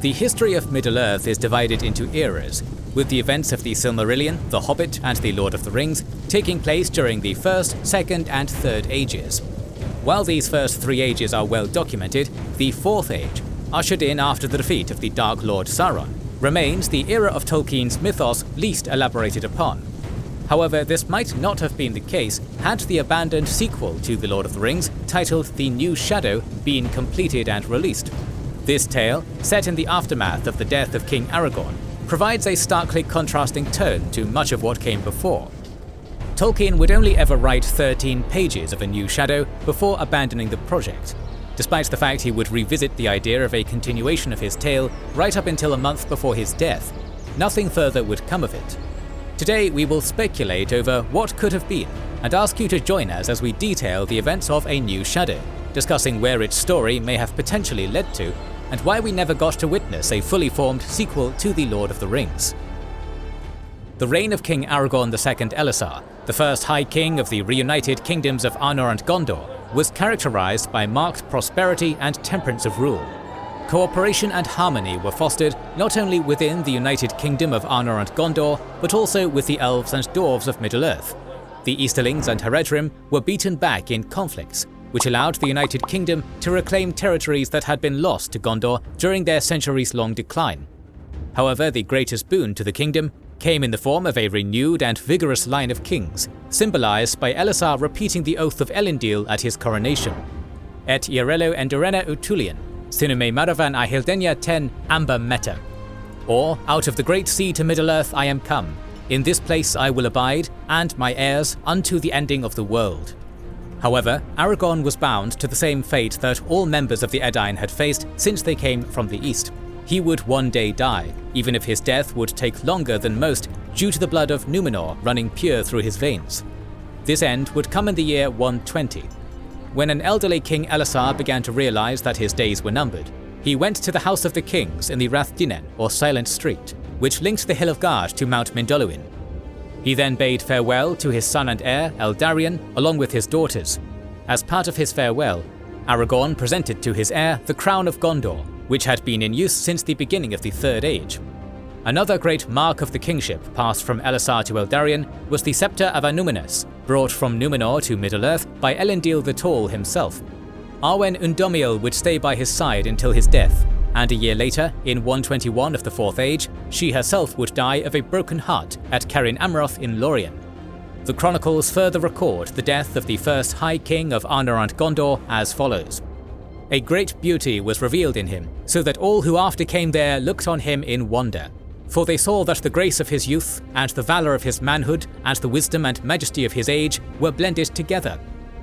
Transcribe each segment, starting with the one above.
The history of Middle-earth is divided into eras, with the events of the Silmarillion, The Hobbit, and The Lord of the Rings taking place during the First, Second, and Third Ages. While these first three ages are well documented, the Fourth Age, ushered in after the defeat of the Dark Lord Sauron, remains the era of Tolkien's mythos least elaborated upon. However, this might not have been the case had the abandoned sequel to The Lord of the Rings, titled The New Shadow, been completed and released. This tale, set in the aftermath of the death of King Aragorn, provides a starkly contrasting tone to much of what came before. Tolkien would only ever write 13 pages of A New Shadow before abandoning the project, despite the fact he would revisit the idea of a continuation of his tale right up until a month before his death. Nothing further would come of it. Today we will speculate over what could have been, and ask you to join us as we detail the events of A New Shadow, discussing where its story may have potentially led to, and why we never got to witness a fully formed sequel to The Lord of the Rings. The reign of King Aragorn II Elessar, the first High King of the reunited kingdoms of Arnor and Gondor, was characterized by marked prosperity and temperance of rule. Cooperation and harmony were fostered not only within the United Kingdom of Arnor and Gondor, but also with the elves and dwarves of Middle-earth. The Easterlings and Haradrim were beaten back in conflicts, which allowed the United Kingdom to reclaim territories that had been lost to Gondor during their centuries-long decline. However, the greatest boon to the kingdom came in the form of a renewed and vigorous line of kings, symbolized by Elessar repeating the oath of Elendil at his coronation. Et Iarello Endurena Utulian, Sinume Maravan Ahildenya ten Amba Meta. Or, out of the great sea to Middle-earth I am come, in this place I will abide, and my heirs unto the ending of the world. However, Aragorn was bound to the same fate that all members of the Edain had faced since they came from the east. He would one day die, even if his death would take longer than most due to the blood of Numenor running pure through his veins. This end would come in the year 120. When an elderly King Elessar began to realize that his days were numbered, he went to the House of the Kings in the Rath-Dinen, or Silent Street, which linked the Hill of Gard to Mount Mindolluin. He then bade farewell to his son and heir, Eldarion, along with his daughters. As part of his farewell, Aragorn presented to his heir the crown of Gondor, which had been in use since the beginning of the Third Age. Another great mark of the kingship passed from Elessar to Eldarion was the Scepter of Anúminas, brought from Numenor to Middle-earth by Elendil the Tall himself. Arwen Undomiel would stay by his side until his death, and a year later, in 121 of the Fourth Age, she herself would die of a broken heart at Carin Amroth in Lorien. The chronicles further record the death of the first High King of Arnor and Gondor as follows. A great beauty was revealed in him, so that all who after came there looked on him in wonder. For they saw that the grace of his youth, and the valour of his manhood, and the wisdom and majesty of his age were blended together.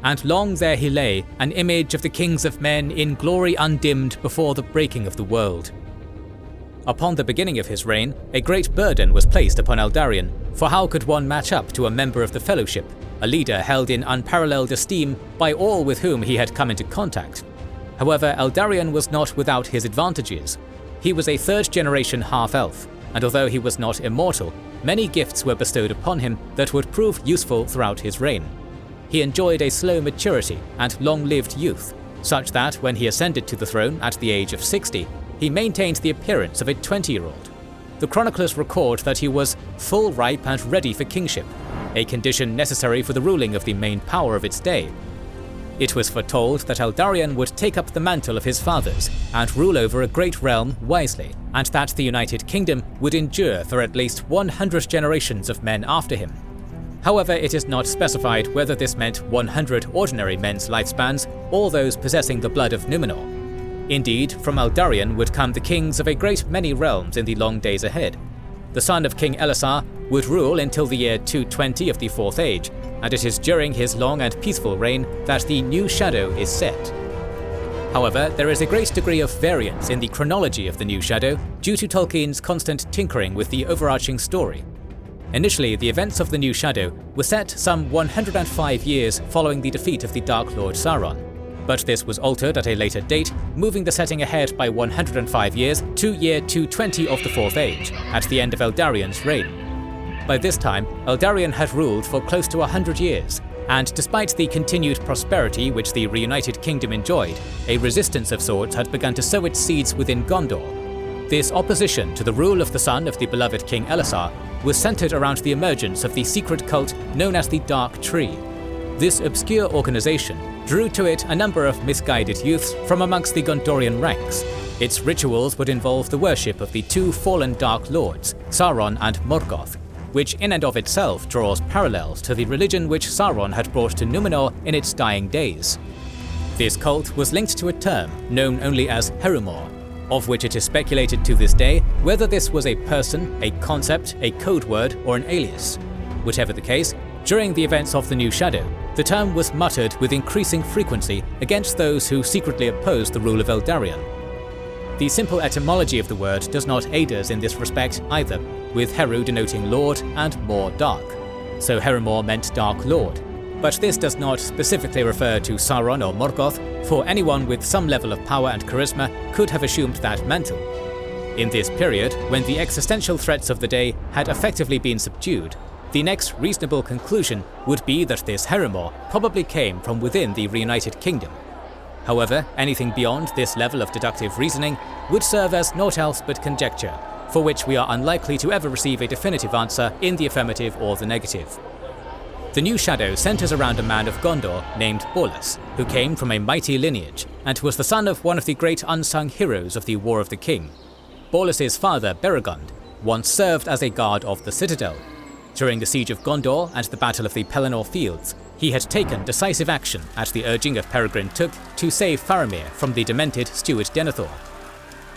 And long there he lay, an image of the kings of men in glory undimmed before the breaking of the world. Upon the beginning of his reign, a great burden was placed upon Eldarion, for how could one match up to a member of the Fellowship, a leader held in unparalleled esteem by all with whom he had come into contact? However, Eldarion was not without his advantages. He was a third-generation half-elf, and although he was not immortal, many gifts were bestowed upon him that would prove useful throughout his reign. He enjoyed a slow maturity and long-lived youth, such that when he ascended to the throne at the age of 60, he maintained the appearance of a 20-year-old. The chroniclers record that he was full ripe and ready for kingship, a condition necessary for the ruling of the main power of its day. It was foretold that Eldarion would take up the mantle of his fathers and rule over a great realm wisely, and that the United Kingdom would endure for at least 100 generations of men after him. However, it is not specified whether this meant 100 ordinary men's lifespans or those possessing the blood of Numenor. Indeed, from Eldarion would come the kings of a great many realms in the long days ahead. The son of King Elessar would rule until the year 220 of the Fourth Age, and it is during his long and peaceful reign that the New Shadow is set. However, there is a great degree of variance in the chronology of the New Shadow due to Tolkien's constant tinkering with the overarching story. Initially, the events of the New Shadow were set some 105 years following the defeat of the Dark Lord Sauron, but this was altered at a later date, moving the setting ahead by 105 years to year 220 of the Fourth Age, at the end of Eldarion's reign. By this time, Eldarion had ruled for close to 100 years, and despite the continued prosperity which the reunited kingdom enjoyed, a resistance of sorts had begun to sow its seeds within Gondor. This opposition to the rule of the son of the beloved King Ellis was centered around the emergence of the secret cult known as the Dark Tree. This obscure organization drew to it a number of misguided youths from amongst the Gondorian ranks. Its rituals would involve the worship of the two fallen Dark Lords, Sauron and Morgoth, which in and of itself draws parallels to the religion which Sauron had brought to Numenor in its dying days. This cult was linked to a term known only as Herumor, of which it is speculated to this day whether this was a person, a concept, a code word, or an alias. Whichever the case, during the events of the New Shadow, the term was muttered with increasing frequency against those who secretly opposed the rule of Eldarion. The simple etymology of the word does not aid us in this respect either, with Heru denoting Lord and Mor dark, so Herumor meant Dark Lord. But this does not specifically refer to Sauron or Morgoth, for anyone with some level of power and charisma could have assumed that mantle. In this period, when the existential threats of the day had effectively been subdued, the next reasonable conclusion would be that this Herumor probably came from within the reunited kingdom. However, anything beyond this level of deductive reasoning would serve as naught else but conjecture, for which we are unlikely to ever receive a definitive answer in the affirmative or the negative. The New Shadow centers around a man of Gondor named Borlus, who came from a mighty lineage and was the son of one of the great unsung heroes of the War of the King. Borlus's father, Beregond, once served as a guard of the citadel. During the siege of Gondor and the Battle of the Pelennor Fields, he had taken decisive action at the urging of Peregrine Took to save Faramir from the demented steward Denethor.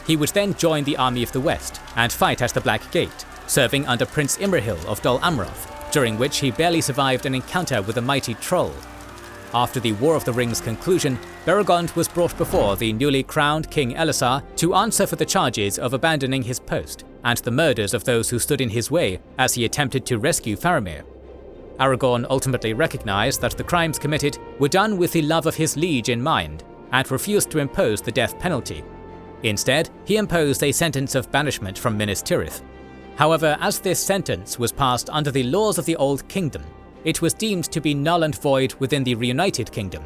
He would then join the army of the West and fight at the Black Gate, serving under Prince Imrahil of Dol Amroth, during which he barely survived an encounter with a mighty troll. After the War of the Ring's conclusion, Beregond was brought before the newly crowned King Elessar to answer for the charges of abandoning his post and the murders of those who stood in his way as he attempted to rescue Faramir. Aragorn ultimately recognized that the crimes committed were done with the love of his liege in mind and refused to impose the death penalty. Instead, he imposed a sentence of banishment from Minas Tirith. However, as this sentence was passed under the laws of the Old Kingdom, it was deemed to be null and void within the reunited kingdom.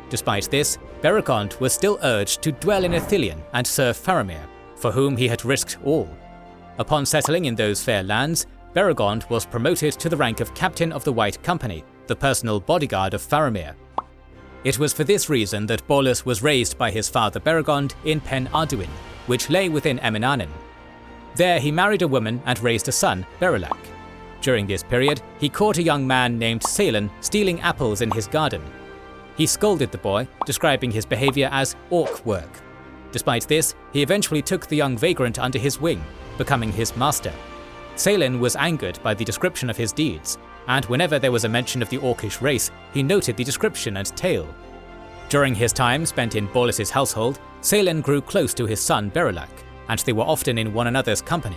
Despite this, Beregond was still urged to dwell in Ithilien and serve Faramir, for whom he had risked all. Upon settling in those fair lands, Beregond was promoted to the rank of Captain of the White Company, the personal bodyguard of Faramir. It was for this reason that Borlus was raised by his father Beregond in Pen Arduin, which lay within Eminanen. There he married a woman and raised a son, Berilak. During this period, he caught a young man named Salen stealing apples in his garden. He scolded the boy, describing his behavior as orc work. Despite this, he eventually took the young vagrant under his wing, becoming his master. Salen was angered by the description of his deeds, and whenever there was a mention of the orcish race, he noted the description and tale. During his time spent in Borlus's household, Salen grew close to his son Berilak, and they were often in one another's company.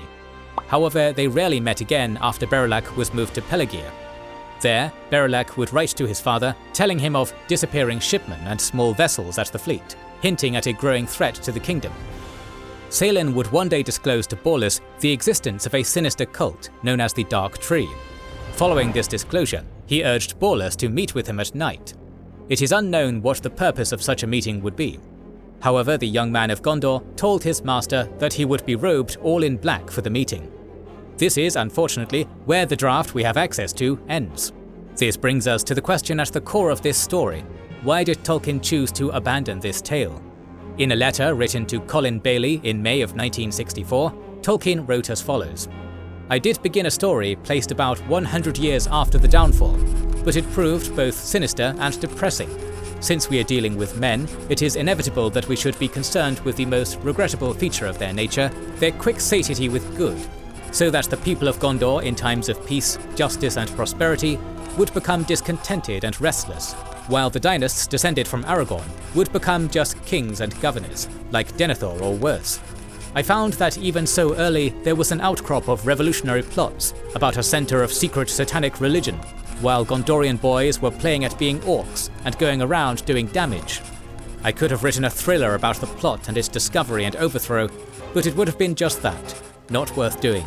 However, they rarely met again after Berilak was moved to Peлагir. There, Berilak would write to his father, telling him of disappearing shipmen and small vessels at the fleet, hinting at a growing threat to the kingdom. Salen would one day disclose to Borlus the existence of a sinister cult known as the Dark Tree. Following this disclosure, he urged Borlus to meet with him at night. It is unknown what the purpose of such a meeting would be. However, the young man of Gondor told his master that he would be robed all in black for the meeting. This is, unfortunately, where the draft we have access to ends. This brings us to the question at the core of this story. Why did Tolkien choose to abandon this tale? In a letter written to Colin Bailey in May of 1964, Tolkien wrote as follows: "I did begin a story placed about 100 years after the downfall, but it proved both sinister and depressing. Since we are dealing with men, it is inevitable that we should be concerned with the most regrettable feature of their nature, their quick satiety with good, so that the people of Gondor in times of peace, justice and prosperity would become discontented and restless, while the dynasts descended from Aragorn would become just kings and governors, like Denethor or worse. I found that even so early there was an outcrop of revolutionary plots about a center of secret satanic religion, while Gondorian boys were playing at being orcs and going around doing damage. I could have written a thriller about the plot and its discovery and overthrow, but it would have been just that, not worth doing."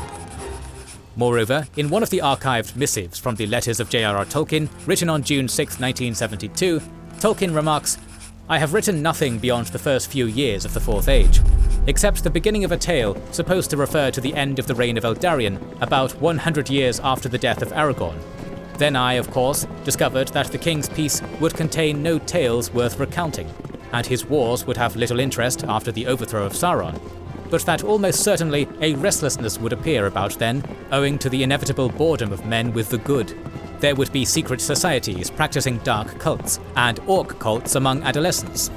Moreover, in one of the archived missives from the letters of J.R.R. Tolkien, written on June 6, 1972, Tolkien remarks, I have written nothing beyond the first few years of the Fourth Age, except the beginning of a tale supposed to refer to the end of the reign of Eldarion, about 100 years after the death of Aragorn. Then I, of course, discovered that the king's piece would contain no tales worth recounting, and his wars would have little interest after the overthrow of Sauron, but that almost certainly a restlessness would appear about then, owing to the inevitable boredom of men with the good. There would be secret societies practicing dark cults, and orc cults among adolescents.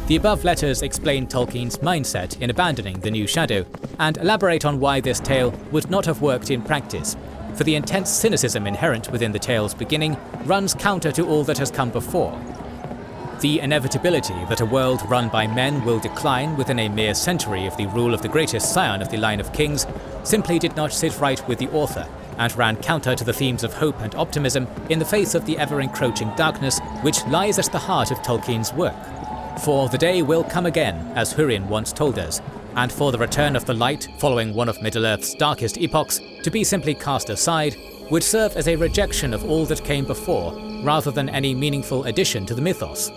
The above letters explain Tolkien's mindset in abandoning the new Shadow, and elaborate on why this tale would not have worked in practice, for the intense cynicism inherent within the tale's beginning runs counter to all that has come before. The inevitability that a world run by men will decline within a mere century of the rule of the greatest scion of the line of kings simply did not sit right with the author, and ran counter to the themes of hope and optimism in the face of the ever-encroaching darkness which lies at the heart of Tolkien's work. For the day will come again, as Húrin once told us, and for the return of the light following one of Middle-earth's darkest epochs to be simply cast aside would serve as a rejection of all that came before, rather than any meaningful addition to the mythos.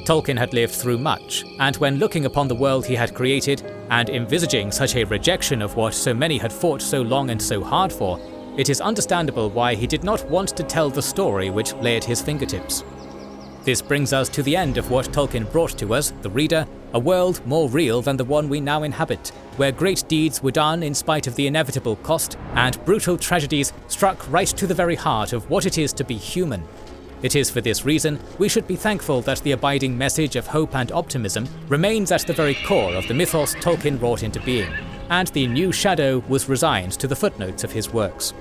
Tolkien had lived through much, and when looking upon the world he had created, and envisaging such a rejection of what so many had fought so long and so hard for, it is understandable why he did not want to tell the story which lay at his fingertips. This brings us to the end of what Tolkien brought to us, the reader, a world more real than the one we now inhabit, where great deeds were done in spite of the inevitable cost, and brutal tragedies struck right to the very heart of what it is to be human. It is for this reason we should be thankful that the abiding message of hope and optimism remains at the very core of the mythos Tolkien wrought into being, and the new Shadow was resigned to the footnotes of his works.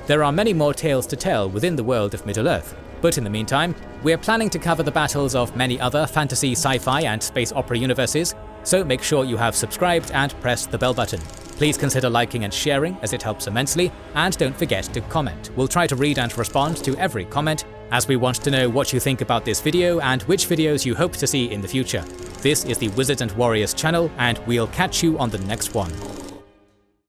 There are many more tales to tell within the world of Middle-earth, but in the meantime, we are planning to cover the battles of many other fantasy, sci-fi and space opera universes, so make sure you have subscribed and pressed the bell button. Please consider liking and sharing as it helps immensely, and don't forget to comment. We'll try to read and respond to every comment, as we want to know what you think about this video and which videos you hope to see in the future. This is the Wizards and Warriors channel, and we'll catch you on the next one.